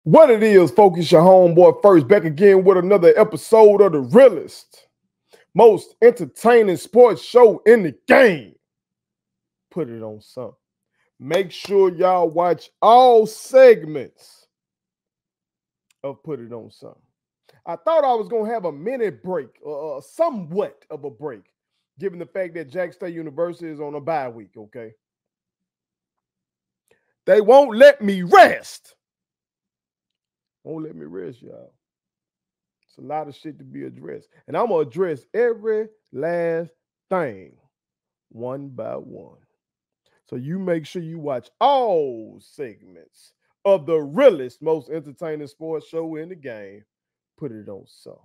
What it is, focus your homeboy first, back again with another episode of the realest, most entertaining sports show in the game. Put it on something. Make sure y'all watch all segments of Put It On Something. I thought I was going to have a minute break, somewhat of a break, given the fact that Jack State University is on a bye week, okay? They won't let me rest. Won't let me rest, y'all. It's a lot of shit to be addressed. And I'm going to address every last thing one by one. So you make sure you watch all segments of the realest, most entertaining sports show in the game. Put it on something,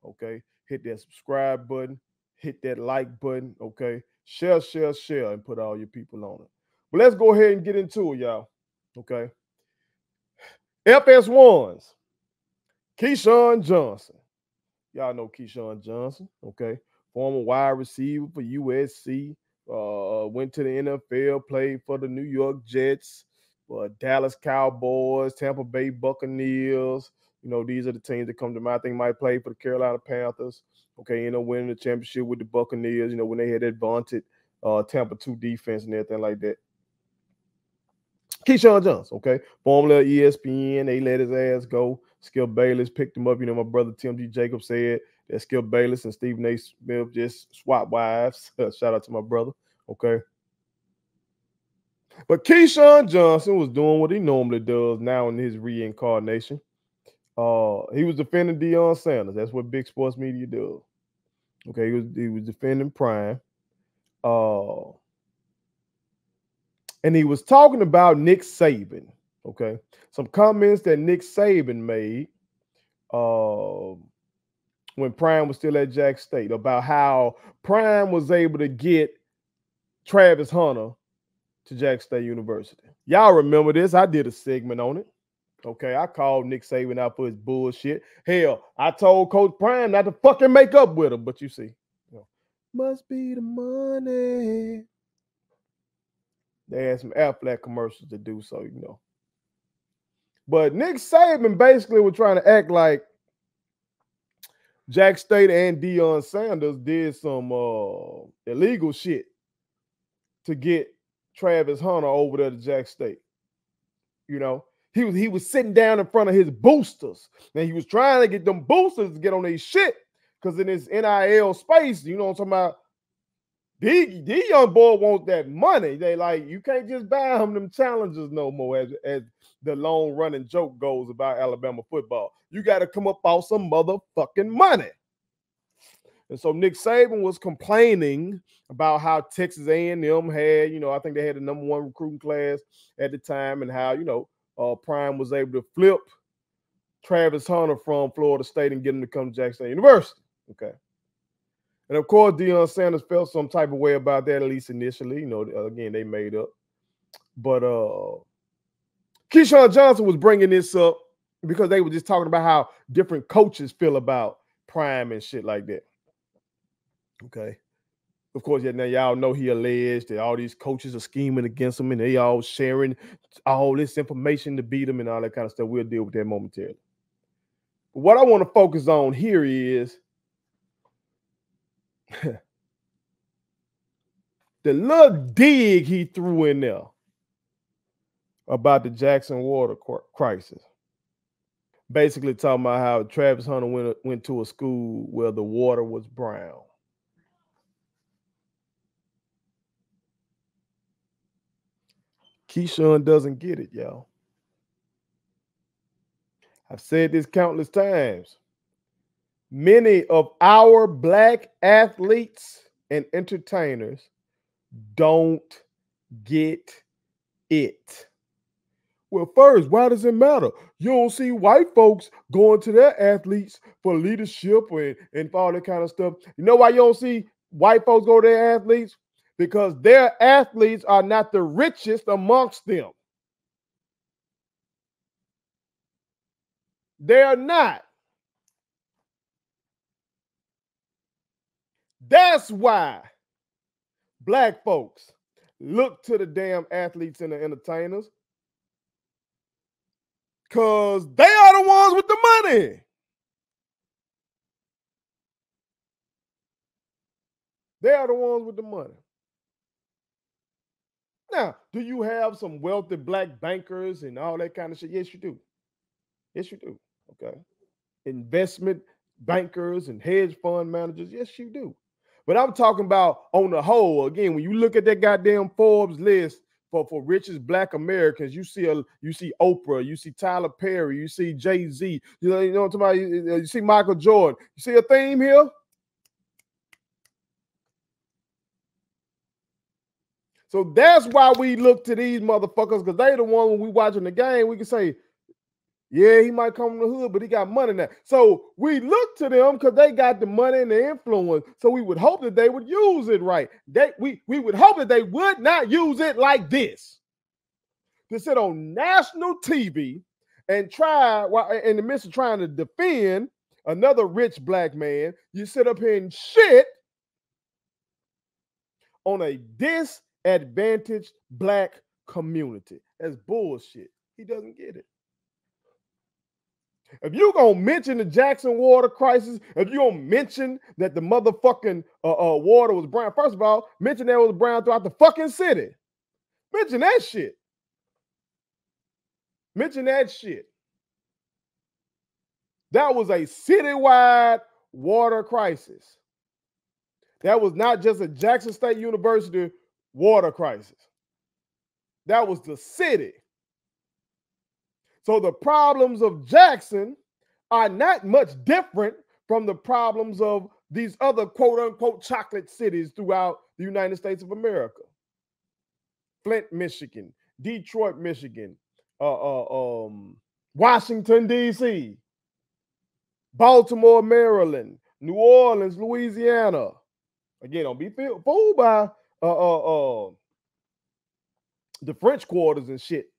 okay? Hit that subscribe button. Hit that like button, okay? Share, and put all your people on it. But let's go ahead and get into it, y'all, okay? FS1s, Keyshawn Johnson. Y'all know Keyshawn Johnson, okay? Former wide receiver for USC. Went to the NFL, played for the New York Jets, Dallas Cowboys, Tampa Bay Buccaneers. You know, these are the teams that come to mind. I think might play for the Carolina Panthers. Okay, you know, winning the championship with the Buccaneers, you know, when they had that vaunted Tampa 2 defense and everything like that. Keyshawn Johnson, okay, formerly of ESPN, they let his ass go. Skip Bayless picked him up. You know, my brother Tim G. Jacobs said that Skip Bayless and Stephen A. Smith just swap wives. Shout out to my brother, okay. But Keyshawn Johnson was doing what he normally does now in his reincarnation. He was defending Deion Sanders. That's what big sports media does. Okay, he was defending Prime. And he was talking about Nick Saban, okay? Some comments that Nick Saban made when Prime was still at Jack State about how Prime was able to get Travis Hunter to Jack State University. Y'all remember this? I did a segment on it. Okay, I called Nick Saban out for his bullshit. Hell, I told Coach Prime not to fucking make up with him, but you see, you know, must be the money. They had some Affleck commercials to do so, you know. But Nick Saban basically was trying to act like Jack State and Deion Sanders did some illegal shit to get Travis Hunter over there to Jack State. You know, he was sitting down in front of his boosters, and he was trying to get them boosters to get on their shit because in this NIL space, you know what I'm talking about, these young boy want that money. They like, you can't just buy them challenges no more, as the long running joke goes about Alabama football. You got to come up off some motherfucking money. And so Nick Saban was complaining about how Texas A&M had, you know, I think they had the #1 recruiting class at the time, and how, you know, Prime was able to flip Travis Hunter from Florida State and get him to come to Jack State University. Okay. And of course, Deion Sanders felt some type of way about that, at least initially. You know, again, they made up. But Keyshawn Johnson was bringing this up because they were just talking about how different coaches feel about Prime and shit like that. Okay. Of course, yeah, now y'all know he alleged that all these coaches are scheming against him and they all sharing all this information to beat him and all that kind of stuff. We'll deal with that momentarily. But what I want to focus on here is the little dig he threw in there about the Jackson water crisis. Basically talking about how Travis Hunter went to a school where the water was brown. Keyshawn doesn't get it, y'all. I've said this countless times. Many of our black athletes and entertainers don't get it. Well, first, why does it matter? You don't see white folks going to their athletes for leadership and for all that kind of stuff. You know why you don't see white folks go to their athletes? Because their athletes are not the richest amongst them. They are not. That's why black folks look to the damn athletes and the entertainers Because they are the ones with the money. They are the ones with the money. Now, do you have some wealthy black bankers and all that kind of shit? Yes, you do. Yes, you do. Okay. Investment bankers and hedge fund managers. Yes, you do. But I'm talking about on the whole. Again, when you look at that goddamn Forbes list for richest black Americans, you see Oprah, you see Tyler Perry, you see Jay-Z, you know what I'm talking about? You see Michael Jordan. You see a theme here? So that's why we look to these motherfuckers, because they the one when we watching the game, we can say, yeah, he might come from the hood, but he got money now. So we look to them because they got the money and the influence. So we would hope that they would use it right. We would hope that they would not use it like this. To sit on national TV and try, while in the midst of trying to defend another rich black man, you sit up here and shit on a disadvantaged black community. That's bullshit. He doesn't get it. If you're going to mention the Jackson water crisis, if you're going to mention that the motherfucking water was brown, first of all, mention that it was brown throughout the fucking city. Mention that shit. Mention that shit. That was a citywide water crisis. That was not just a Jackson State University water crisis. That was the city. So the problems of Jackson are not much different from the problems of these other quote unquote chocolate cities throughout the United States of America. Flint, Michigan, Detroit, Michigan, Washington, D.C., Baltimore, Maryland, New Orleans, Louisiana. Again, don't be fooled by the French quarters and shit.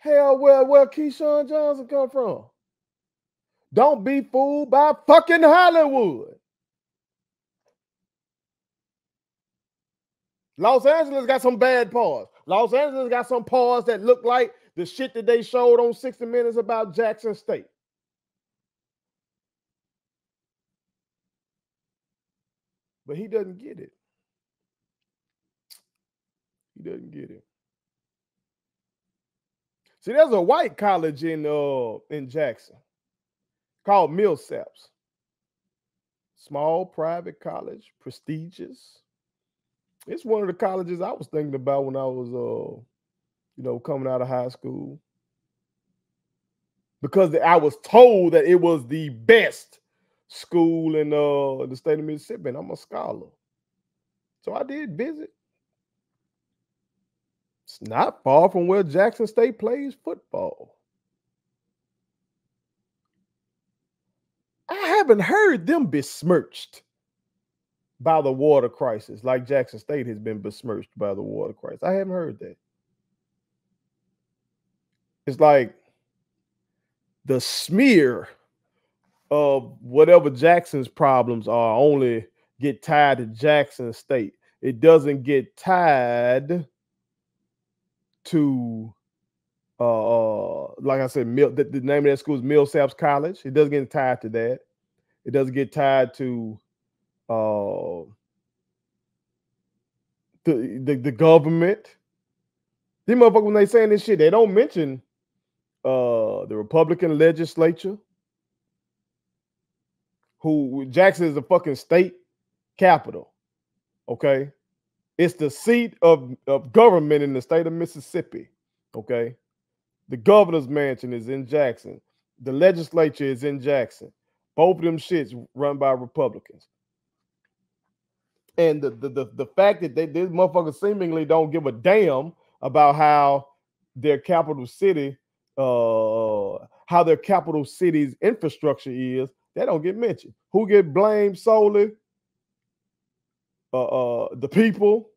Hell, where Keyshawn Johnson come from? Don't be fooled by fucking Hollywood. Los Angeles got some bad parts. Los Angeles got some parts that look like the shit that they showed on 60 Minutes about Jackson State. But he doesn't get it. He doesn't get it. See, there's a white college in Jackson called Millsaps. Small private college, prestigious. It's one of the colleges I was thinking about when I was coming out of high school. Because I was told that it was the best school in the state of Mississippi, and I'm a scholar. So I did visit. It's not far from where Jackson State plays football. I haven't heard them besmirched by the water crisis like Jackson State has been besmirched by the water crisis. I haven't heard that. It's like the smear of whatever Jackson's problems are only get tied to Jackson State. It doesn't get tied to like I said, the name of that school is Millsaps College. It doesn't get tied to that. It doesn't get tied to the government. These motherfuckers, when they saying this shit, they don't mention the Republican legislature. Who Jackson is the fucking state capital. Okay. It's the seat of government in the state of Mississippi. Okay. The governor's mansion is in Jackson. The legislature is in Jackson. Both of them shits run by Republicans. And the fact that these motherfuckers seemingly don't give a damn about how their capital city, how their capital city's infrastructure is, they don't get mentioned. Who get blamed solely? The people,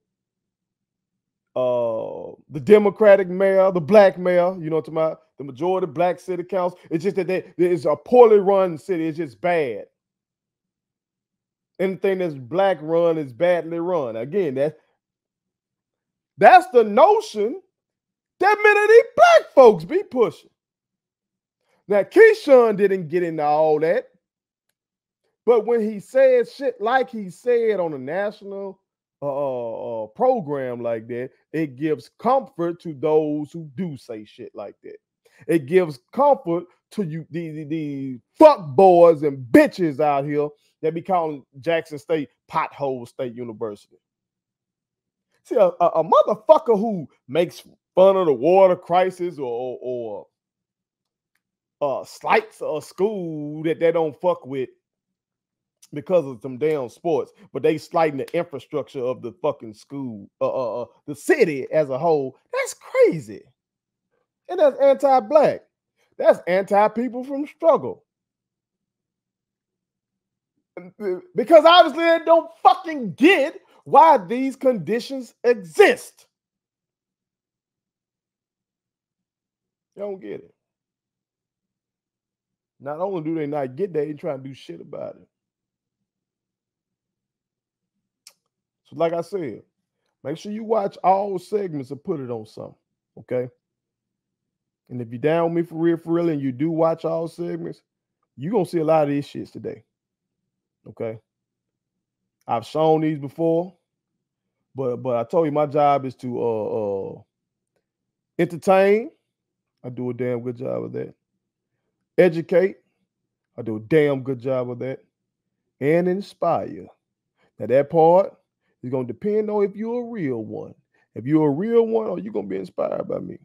the Democratic mayor, the black mayor, you know what I'm talking about? The majority black city council. It's just that it's a poorly run city. It's just bad. Anything that's black run is badly run. Again, That's the notion that many of these black folks be pushing. Now, Keyshawn didn't get into all that, but when he said shit like he said on a national program like that, it gives comfort to those who do say shit like that. It gives comfort to you, the fuck boys and bitches out here that be calling Jackson State Pothole State University. See, a motherfucker who makes fun of the water crisis or slights a school that they don't fuck with because of some damn sports, but they slighting the infrastructure of the fucking school, the city as a whole. That's crazy. And that's anti-black. That's anti-people from struggle. Because obviously they don't fucking get why these conditions exist. They don't get it. Not only do they not get that, they trying to do shit about it. So like I said, make sure you watch all segments and put it on something, okay? And if you're down with me for real, and you do watch all segments, you're going to see a lot of these shits today, okay? I've shown these before, but I told you my job is to entertain. I do a damn good job of that. Educate. I do a damn good job of that. And inspire. Now that part is going to depend on if you're a real one. If you're a real one, or you're going to be inspired by me.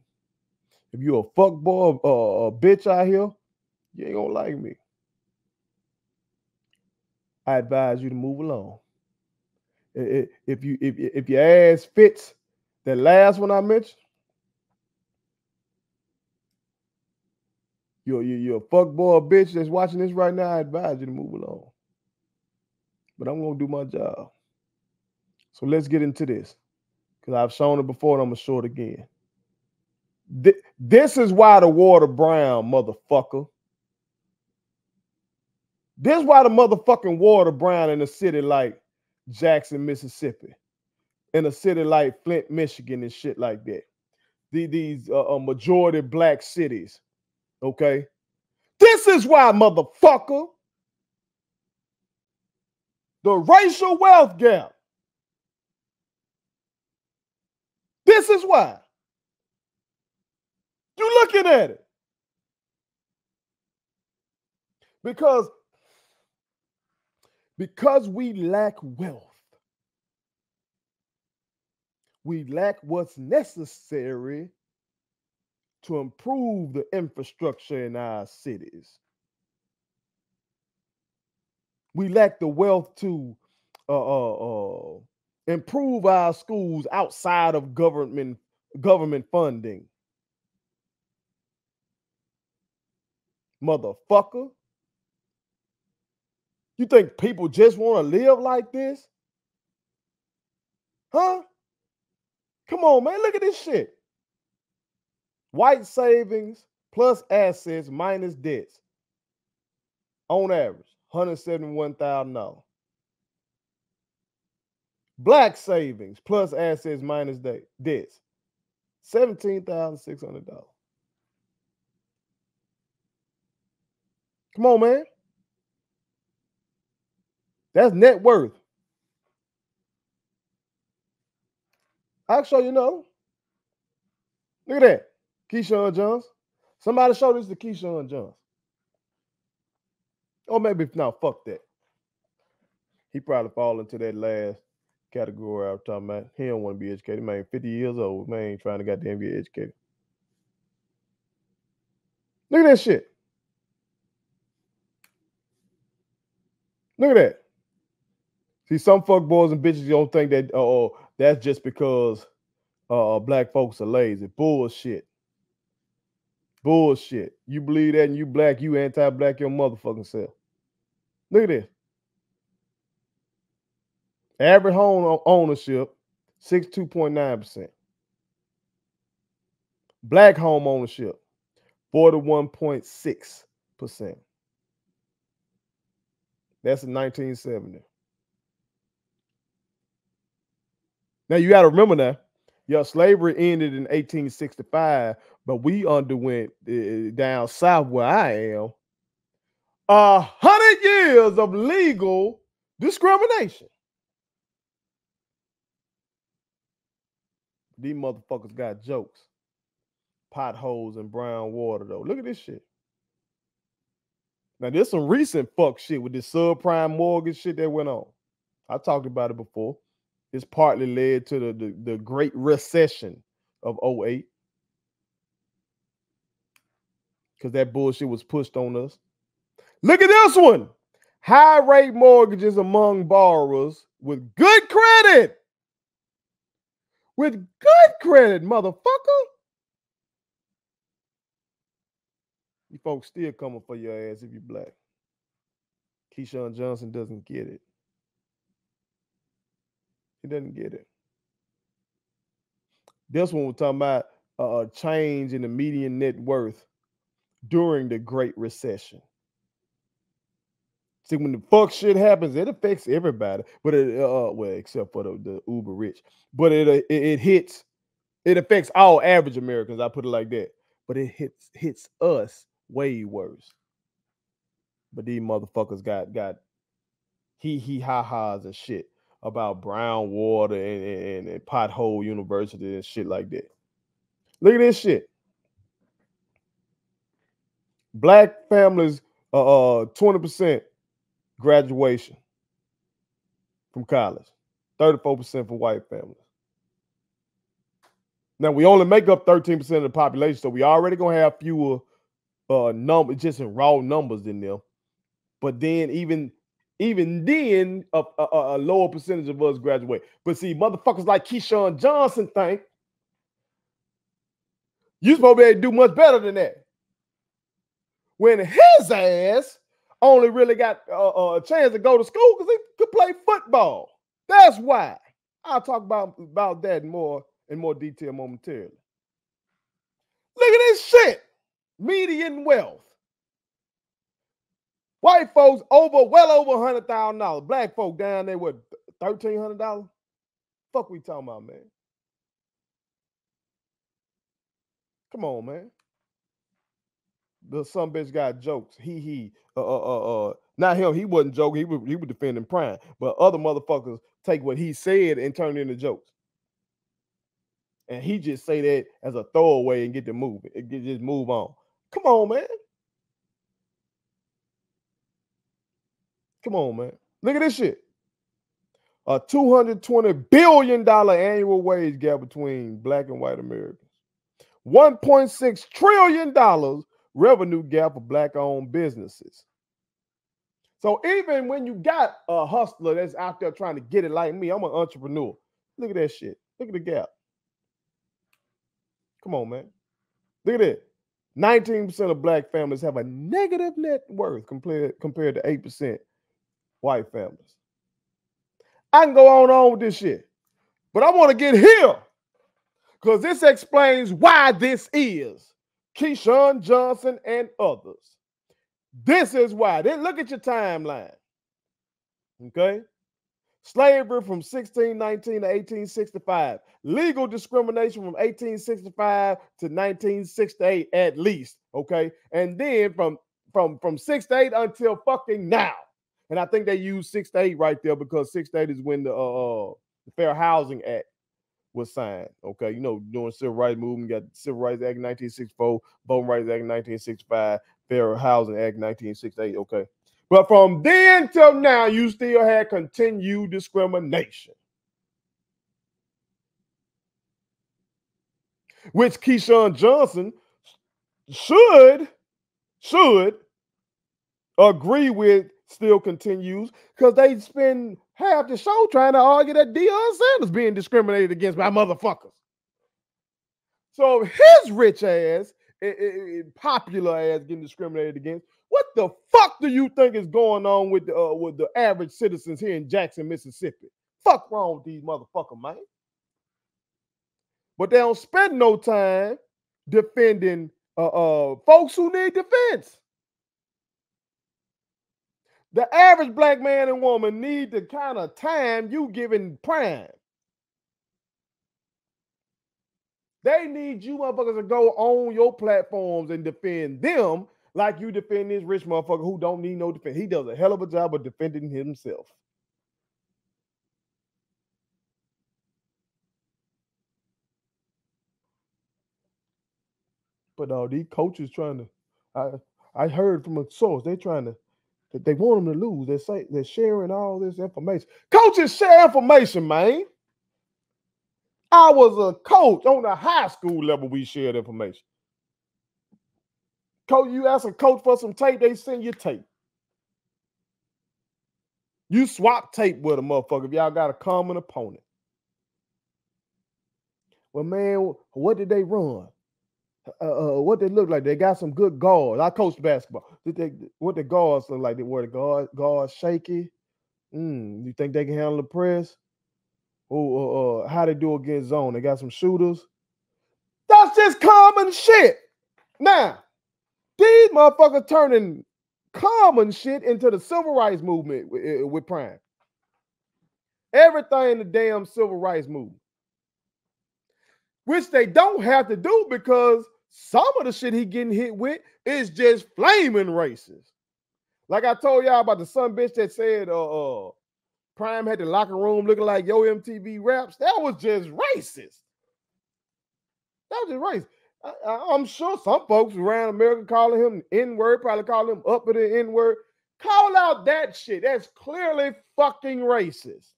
If you're a fuck boy or a bitch out here, you ain't going to like me. I advise you to move along. If your ass fits that last one I mentioned, you're a fuck boy or bitch that's watching this right now, I advise you to move along. But I'm going to do my job. So let's get into this. Because I've shown it before and I'm going to show it again. This is why the water brown, motherfucker. This is why the motherfucking water brown in a city like Jackson, Mississippi. In a city like Flint, Michigan and shit like that. These majority black cities. Okay? This is why, motherfucker. The racial wealth gap. This is why. You're looking at it. Because we lack wealth. We lack what's necessary to improve the infrastructure in our cities. We lack the wealth to improve our schools outside of government funding. Motherfucker. You think people just want to live like this? Huh? Come on, man. Look at this shit. White savings plus assets minus debts. On average, $171,000. Black savings plus assets minus debts. $17,600. Come on, man. That's net worth. Actually, Look at that. Keyshawn Johnson. Somebody show this to Keyshawn Johnson. Or maybe, no, fuck that. He probably fall into that last category I was talking about. He don't want to be educated. Man, 50 years old. Man, ain't trying to goddamn get educated. Look at that shit. Look at that. See, some fuck boys and bitches don't think that, that's just because black folks are lazy. Bullshit. Bullshit. You believe that and you black, you anti-black your motherfucking self. Look at this. Average home ownership, 62.9%. Black home ownership, 41.6%. That's in 1970. Now you got to remember now, Yeah, slavery ended in 1865, but we underwent down south where I am 100 years of legal discrimination. These motherfuckers got jokes. Potholes and brown water, though. Look at this shit. Now, there's some recent fuck shit with this subprime mortgage shit that went on. I talked about it before. It's partly led to the Great Recession of 08. Because that bullshit was pushed on us. Look at this one. High rate mortgages among borrowers with good credit. With good credit, motherfucker. You folks still coming for your ass if you're black. Keyshawn Johnson doesn't get it. He doesn't get it. This one we're talking about a change in the median net worth during the Great Recession. See, when the fuck shit happens, it affects everybody, but well, except for the uber rich. But it affects all average Americans. I put it like that. But it hits us way worse. But these motherfuckers got he ha ha's and shit about brown water and pothole university and shit like that. Look at this shit. Black families 20% graduation from college, 34% for white families. Now we only make up 13% of the population, so we already gonna have fewer numbers, just in raw numbers than them. But then even then, a lower percentage of us graduate. But see, motherfuckers like Keyshawn Johnson think you supposed to be able to do much better than that. When his ass only really got a chance to go to school because he could play football. That's why. I'll talk about that in more detail momentarily. Look at this shit. Median wealth. White folks well over $100,000. Black folk down there, what, $1,300? Fuck we talking about, man? Come on, man. The some bitch got jokes. Not him. He wasn't joking. He was defending Prime. But other motherfuckers take what he said and turn it into jokes. And he just say that as a throwaway and get to move it. Just move on. Come on, man. Come on, man. Look at this shit. A $220 billion annual wage gap between black and white Americans. $1.6 trillion revenue gap for black-owned businesses. So even when you got a hustler that's out there trying to get it like me, I'm an entrepreneur. Look at that shit. Look at the gap. Come on, man. Look at that. 19% of black families have a negative net worth compared to 8% white families. I can go on with this shit, but I want to get here because this explains why this is Keyshawn Johnson and others. This is why. Then look at your timeline. Okay? Slavery from 1619 to 1865. Legal discrimination from 1865 to 1968 at least. Okay? And then from 68 until fucking now. And I think they use 68 right there because 68 is when the Fair Housing Act was signed. Okay, you know, during civil rights movement, you got the Civil Rights Act 1964, Voting Rights Act 1965, Fair Housing Act 1968. Okay, but from then till now, you still had continued discrimination, which Keyshawn Johnson should agree with. Still continues because they spend half the show trying to argue that Deion Sanders being discriminated against by motherfuckers. So his rich ass, popular ass getting discriminated against, what the fuck do you think is going on with the average citizens here in Jackson, Mississippi? Fuck wrong with these motherfuckers, man. But they don't spend no time defending folks who need defense. The average black man and woman need the kind of time you giving Prime. They need you motherfuckers to go on your platforms and defend them like you defend this rich motherfucker who don't need no defense. He does a hell of a job of defending himself. But these coaches trying to, I heard from a source, they want them to lose. They're sharing all this information. Coaches share information, man. I was a coach on the high school level. We shared information. Coach, you ask a coach for some tape, they send you tape. You swap tape with a motherfucker if y'all got a common opponent. Well, man, what did they run? What they look like? They got some good guards. I coached basketball. What the guards look like? They were the guards shaky. You think they can handle the press? How they do against zone? They got some shooters. That's just common shit. Now, these motherfuckers turning common shit into the civil rights movement with Prime. Everything in the damn civil rights movement. Which they don't have to do because some of the shit he getting hit with is just flaming racist. Like I told y'all about the son bitch that said Prime had the locker room looking like Yo MTV Raps. That was just racist. That was just racist. I'm sure some folks around America calling him N-word, probably calling him up with the N-word. Call out that shit. That's clearly fucking racist.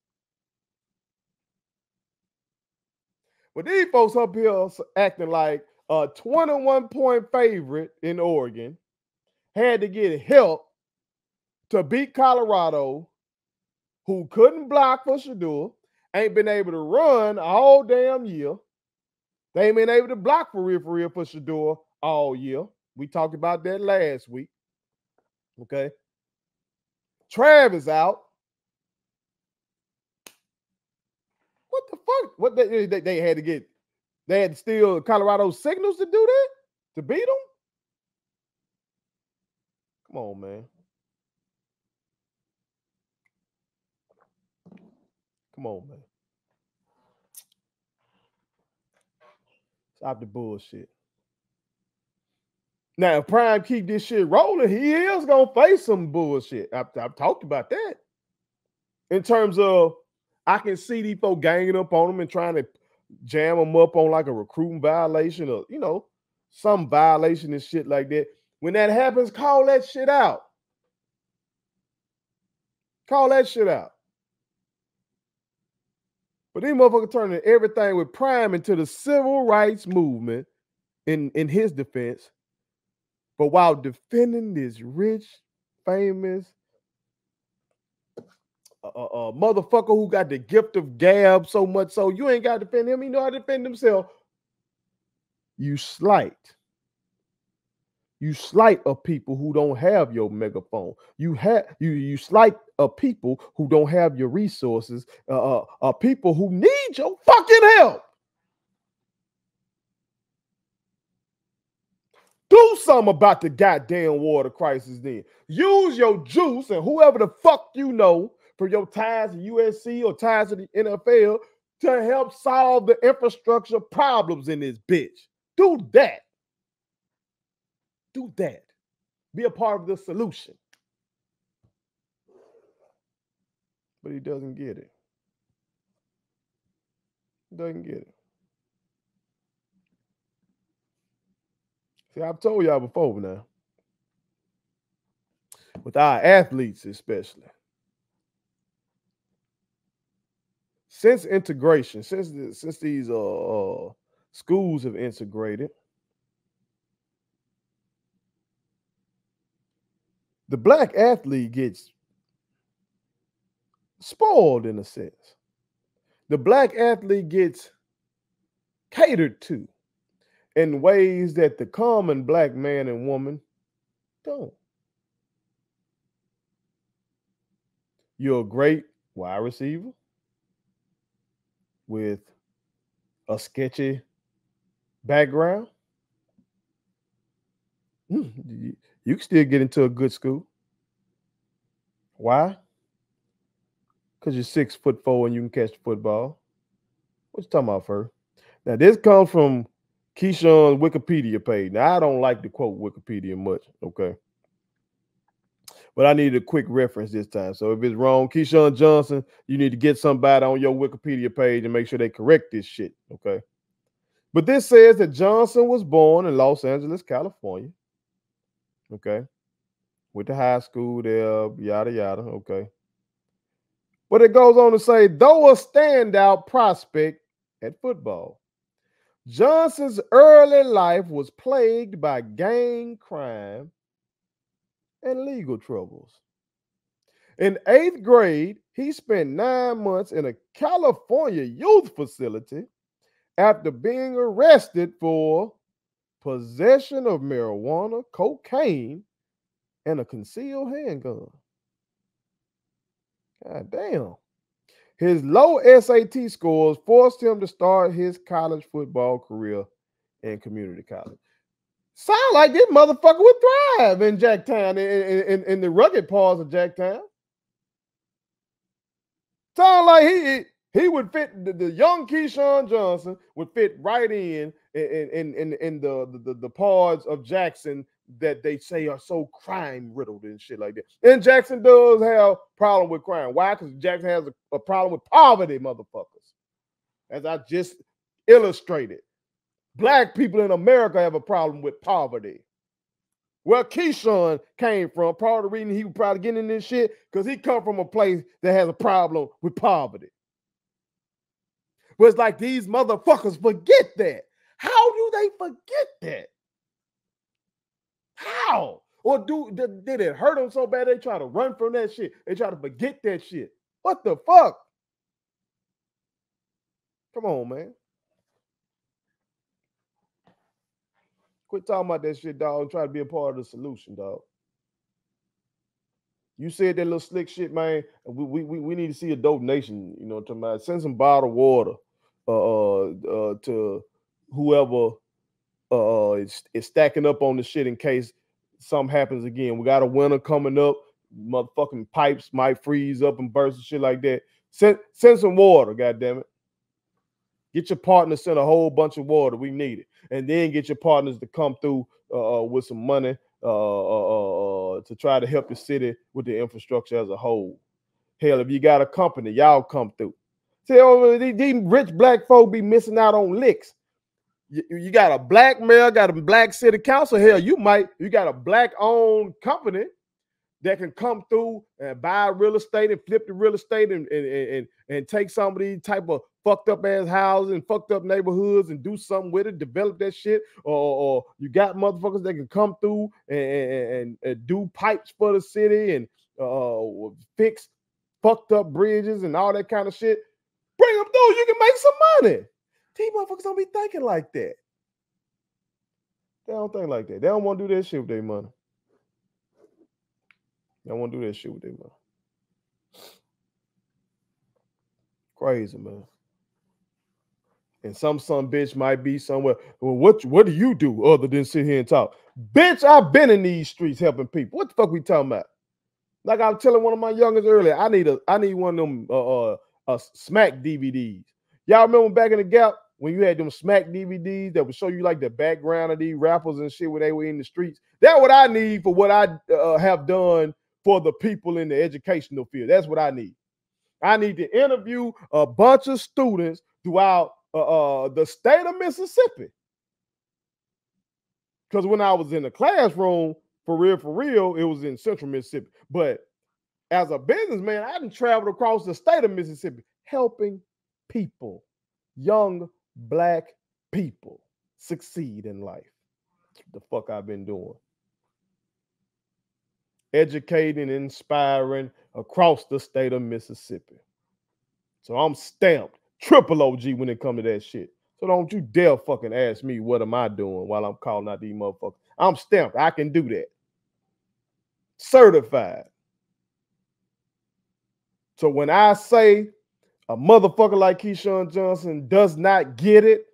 But these folks up here acting like a 21-point favorite in Oregon had to get help to beat Colorado, who couldn't block for Shador, ain't been able to run all damn year. They ain't been able to block for real for Shador all year. We talked about that last week. Okay. Travis out. What the fuck? What they had to get? They had to steal Colorado signals to do that? To beat them? Come on, man. Come on, man. Stop the bullshit. Now, if Prime keep this shit rolling, he is going to face some bullshit. I've talked about that. In terms of, I can see these folks ganging up on him and trying to jam them up on like a recruiting violation or, some violation and shit like that. When that happens, call that shit out. Call that shit out. But these motherfuckers turning everything with Prime into the civil rights movement in his defense. But while defending this rich, famous motherfucker who got the gift of gab so much so you ain't got to defend him. He know how to defend himself. You slight a people who don't have your megaphone. You slight a people who don't have your resources. People who need your fucking help. Do something about the goddamn water crisis then. Use your juice and whoever the fuck you know for your ties to USC or ties to the NFL to help solve the infrastructure problems in this bitch. Do that. Do that. Be a part of the solution. But he doesn't get it. He doesn't get it. See, I've told y'all before now. With our athletes especially. Since integration, since these schools have integrated, the black athlete gets spoiled in a sense. The black athlete gets catered to in ways that the common black man and woman don't. You're a great wide receiver with a sketchy background. You can still get into a good school. Why? Because you're 6'4" and you can catch the football. What you talking about, Fur? Now, this comes from Keyshawn's Wikipedia page. Now, I don't like to quote Wikipedia much, okay? But I need a quick reference this time. So if it's wrong, Keyshawn Johnson, you need to get somebody on your Wikipedia page and make sure they correct this shit, okay? But this says that Johnson was born in Los Angeles, California, okay? Went to high school there, yada, yada, okay? But it goes on to say, though a standout prospect at football, Johnson's early life was plagued by gang crime and legal troubles. In 8th grade, he spent 9 months in a California youth facility after being arrested for possession of marijuana, cocaine, and a concealed handgun. God damn. His low SAT scores forced him to start his college football career in community college. Sound like this motherfucker would thrive in Jacktown, in the rugged parts of Jacktown. Sound like he would fit, the young Keyshawn Johnson would fit right in the parts of Jackson that they say are so crime riddled and shit like that. And Jackson does have a problem with crime. Why? Because Jackson has a problem with poverty, motherfuckers. As I just illustrated. Black people in America have a problem with poverty. Where Keyshawn came from, part of the reason he was probably getting in this shit, because he come from a place that has a problem with poverty. But it's like these motherfuckers forget that. How do they forget that? How? Or did it hurt them so bad they try to run from that shit? They try to forget that shit. What the fuck? Come on, man. Quit talking about that shit, dog, and try to be a part of the solution, dog. You said that little slick shit, man. We need to see a donation, you know what I'm talking about. Send some bottled water to whoever is stacking up on the shit in case something happens again. We got a winter coming up. Motherfucking pipes might freeze up and burst and shit like that. Send some water, goddammit. Get your partners, send a whole bunch of water. We need it. And then get your partners to come through with some money to try to help the city with the infrastructure as a whole. Hell, if you got a company, y'all come through. See, these rich black folk be missing out on licks. You got a black mayor, got a black city council. Hell, you got a black-owned company that can come through and buy real estate and flip the real estate and take some of these type of fucked up ass houses and fucked up neighborhoods and do something with it, develop that shit. Or you got motherfuckers that can come through and do pipes for the city and fix fucked up bridges and all that kind of shit. Bring them through, you can make some money. These motherfuckers don't be thinking like that. They don't think like that. They don't want to do that shit with their money. They don't want to do that shit with their money. Crazy, man. And some bitch might be somewhere. Well, what do you do other than sit here and talk? Bitch, I've been in these streets helping people. What the fuck we talking about? Like I was telling one of my youngest earlier, I need one of them smack DVDs. Y'all remember back in the Gap when you had them smack DVDs that would show you like the background of these rappers and shit when they were in the streets? That's what I need for what I have done for the people in the educational field. That's what I need. I need to interview a bunch of students throughout the state of Mississippi. Because when I was in the classroom, for real, it was in central Mississippi. But as a businessman, I done traveled across the state of Mississippi helping people, young black people, succeed in life. That's what the fuck I've been doing. Educating, inspiring across the state of Mississippi. So I'm stamped triple OG when it comes to that shit. So don't you dare fucking ask me what am I doing while I'm calling out these motherfuckers. I'm stamped. I can do that. Certified. So when I say a motherfucker like Keyshawn Johnson does not get it,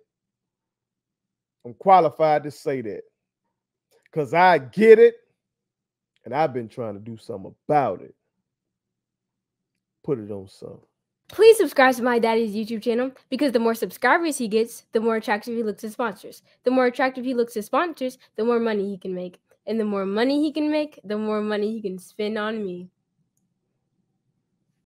I'm qualified to say that. Because I get it, and I've been trying to do something about it. Put it on something. Please subscribe to my daddy's YouTube channel, because the more subscribers he gets, the more attractive he looks to sponsors. The more attractive he looks to sponsors, the more money he can make. And the more money he can make, the more money he can spend on me.